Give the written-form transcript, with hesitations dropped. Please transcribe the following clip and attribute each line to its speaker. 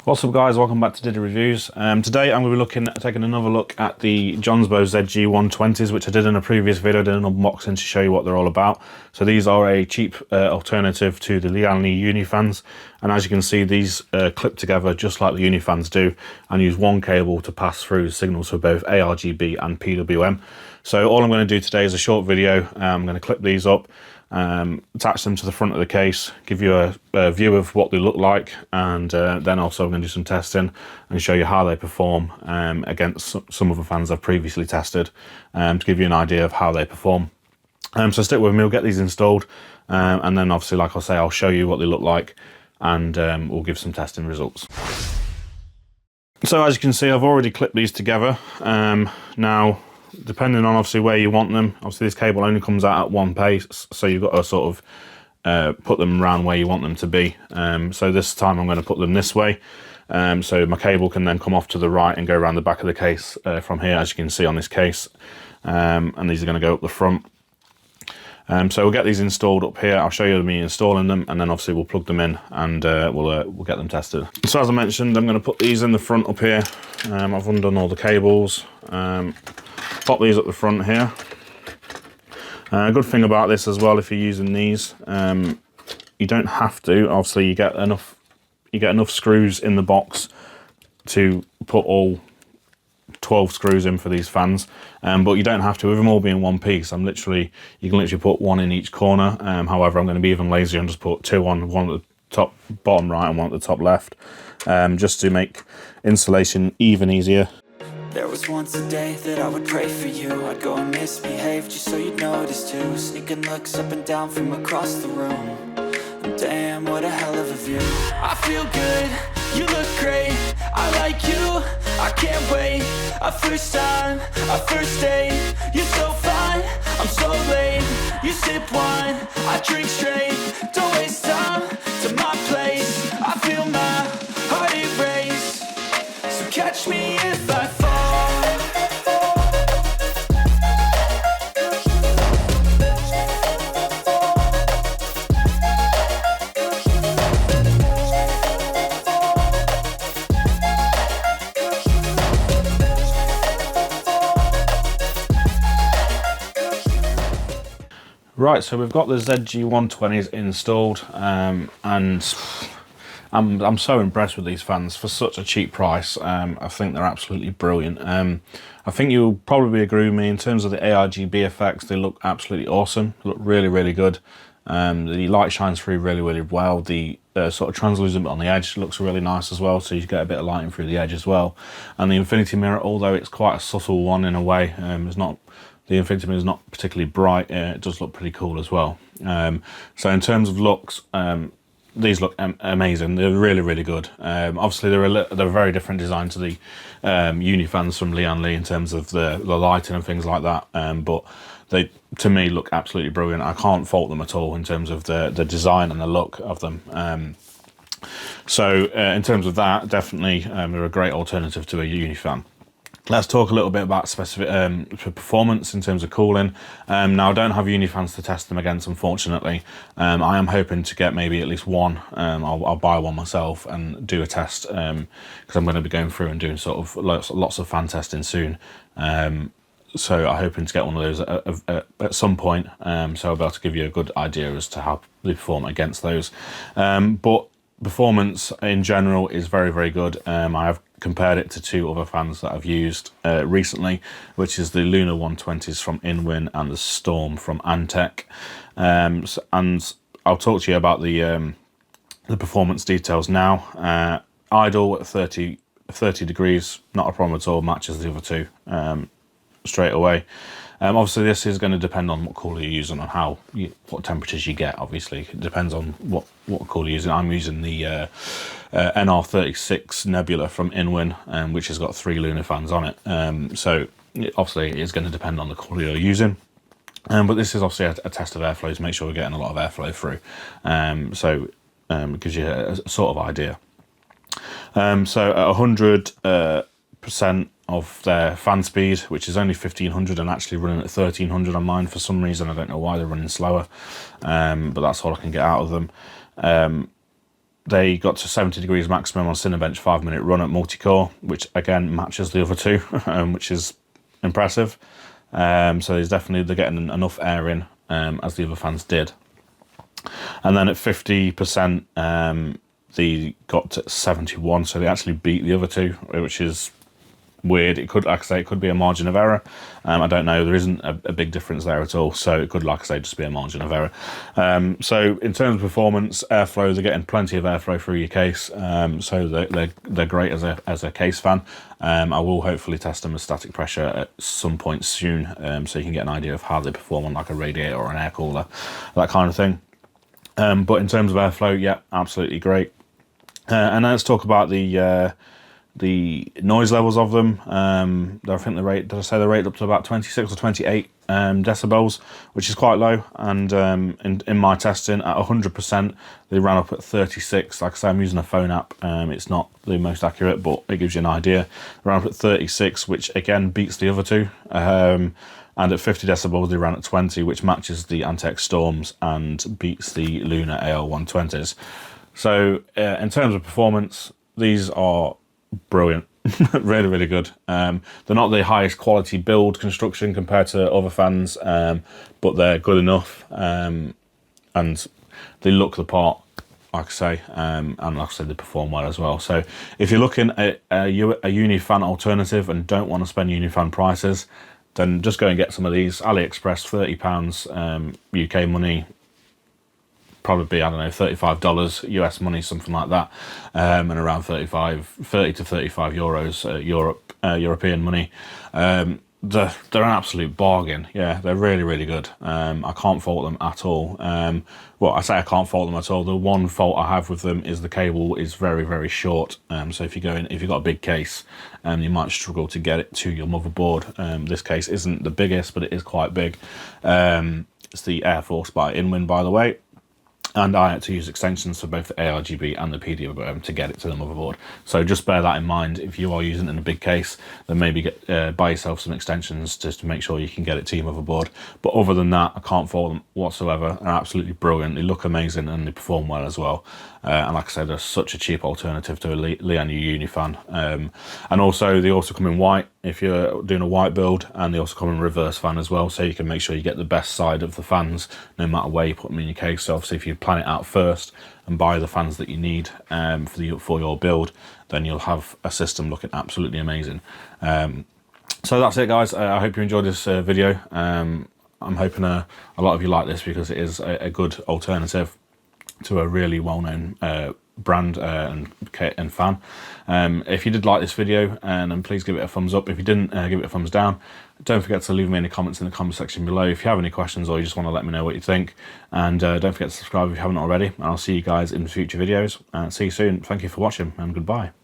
Speaker 1: What's up guys, welcome back to Diddy Reviews. Today I'm going to be taking another look at the Jonsbo ZG120s, which I did in a previous video, did an unboxing to show you what they're all about. So these are a cheap alternative to the Lian Unifans, and as you can see, these clip together just like the Unifans do and use one cable to pass through signals for both ARGB and PWM. So all I'm going to do today is a short video. I'm going to clip these up, attach them to the front of the case, give you a view of what they look like, and then also I'm going to do some testing and show you how they perform against some of the fans I've previously tested, to give you an idea of how they perform. So stick with me, we'll get these installed, and then obviously, like I say, I'll show you what they look like, and we'll give some testing results. So as you can see, I've already clipped these together. Now, depending on obviously where you want them, obviously this cable only comes out at one pace, so you've got to sort of put them around where you want them to be. So this time I'm going to put them this way, so my cable can then come off to the right and go around the back of the case from here, as you can see on this case, and these are going to go up the front. So we'll get these installed up here. I'll show you me installing them, and then obviously we'll plug them in and we'll get them tested. So as I mentioned, I'm going to put these in the front up here. I've undone all the cables. Pop these up the front here. A good thing about this as well, if you're using these, you don't have to. Obviously, you get enough screws in the box to put all 12 screws in for these fans, but you don't have to. With them all being one piece, you can literally put one in each corner. However, I'm going to be even lazier and just put two on, one at the top bottom right and one at the top left, just to make installation even easier.
Speaker 2: There was once a day that I would pray for you. I'd go and misbehave just so you'd notice too. Sneaking looks up and down from across the room. And damn, what a hell of a view. I feel good, you look great, I like you, I can't wait. A first time, a first date, you're so fine, I'm so late. You sip wine, I drink straight. Don't waste time to my place. I feel my heart erase. So catch me if I fall.
Speaker 1: Right, so we've got the ZG120s installed, and I'm so impressed with these fans for such a cheap price. I think they're absolutely brilliant. I think you'll probably agree with me in terms of the ARGB effects. They look absolutely awesome. They look really, really good. The light shines through really, really well. The sort of translucent bit on the edge looks really nice as well, so you get a bit of lighting through the edge as well. And the infinity mirror, although it's quite a subtle one in a way, the infinity mirror is not particularly bright. It does look pretty cool as well. So in terms of looks, these look amazing. They're really, really good. Obviously, they're a very different design to the Unifans from Lian in terms of the lighting and things like that. But they, to me, look absolutely brilliant. I can't fault them at all in terms of the design and the look of them. So in terms of that, definitely they're a great alternative to a Unifan. Let's talk a little bit about specific performance in terms of cooling. Now, I don't have Unifans to test them against, unfortunately. I am hoping to get maybe at least one. I'll buy one myself and do a test, because I'm going to be going through and doing sort of lots of fan testing soon. So I'm hoping to get one of those at some point, so I'll be able to give you a good idea as to how they perform against those. But performance in general is very, very good. I have compared it to two other fans that I've used recently, which is the Luna 120s from Unifan and the Storm from Antec. And I'll talk to you about the performance details now. Idle at 30 degrees, not a problem at all, matches the other two straight away. Obviously, this is going to depend on what cooler you're using and what temperatures you get. Obviously, it depends on what cooler you're using. I'm using the NR36 Nebula from Unifan, which has got 3 Unifans on it. So obviously, it is going to depend on the cooler you're using. But this is obviously a test of airflow to make sure we're getting a lot of airflow through. So it gives you a sort of idea. So at 100% of their fan speed, which is only 1500, and actually running at 1300 on mine for some reason. I don't know why they're running slower, but that's all I can get out of them. they got to 70 degrees maximum on Cinebench 5-minute run at multi-core, which again matches the other two, which is impressive. So there's definitely, they're getting enough air in, as the other fans did. And then at 50%, they got to 71, so they actually beat the other two, which is weird. It could, like I say, it could be a margin of error. I don't know. There isn't a big difference there at all, so it could, like I say, just be a margin of error. So in terms of performance, airflow, they're getting plenty of airflow through your case, so they're great as a case fan. I will hopefully test them as static pressure at some point soon, so you can get an idea of how they perform on like a radiator or an air cooler, that kind of thing. But in terms of airflow, yeah, absolutely great. And now let's talk about the noise levels of them. I think the rate, did I say the rate up to about 26 or 28 decibels, which is quite low. And in my testing at 100%, they ran up at 36. Like I say, I'm using a phone app. It's not the most accurate, but it gives you an idea. They ran up at 36, which again beats the other two. And at 50 decibels, they ran at 20, which matches the Antec Storms and beats the Luna AL120s. So in terms of performance, these are brilliant. Really, really good. They're not the highest quality build construction compared to other fans, but they're good enough, and they look the part, like I say, and like I said, they perform well as well. So if you're looking at a Unifan alternative and don't want to spend Unifan prices, then just go and get some of these. AliExpress, £30 UK money, probably, I don't know, $35 US money, something like that, and around 30 to 35 euros European money. They're an absolute bargain. Yeah, they're really, really good. I can't fault them at all. Well, I say I can't fault them at all. The one fault I have with them is the cable is very, very short. So if you've got a big case, you might struggle to get it to your motherboard. This case isn't the biggest, but it is quite big. It's the Air Force by Inwin, by the way. And I had to use extensions for both the ARGB and the PDB to get it to the motherboard. So just bear that in mind. If you are using it in a big case, then maybe buy yourself some extensions just to make sure you can get it to your motherboard. But other than that, I can't fault them whatsoever. They're absolutely brilliant. They look amazing and they perform well as well. And like I said, they're such a cheap alternative to a Lian Unifan. And also, they also come in white if you're doing a white build, and they also come in reverse fan as well, so you can make sure you get the best side of the fans no matter where you put them in your case. So obviously, if you plan it out first and buy the fans that you need for your build, then you'll have a system looking absolutely amazing. So that's it, guys. I hope you enjoyed this video. I'm hoping a lot of you like this because it is a good alternative to a really well-known brand and fan. If you did like this video, then please give it a thumbs up. If you didn't, give it a thumbs down. Don't forget to leave me any comments in the comment section below if you have any questions or you just want to let me know what you think. And don't forget to subscribe if you haven't already. And I'll see you guys in future videos. See you soon. Thank you for watching, and goodbye.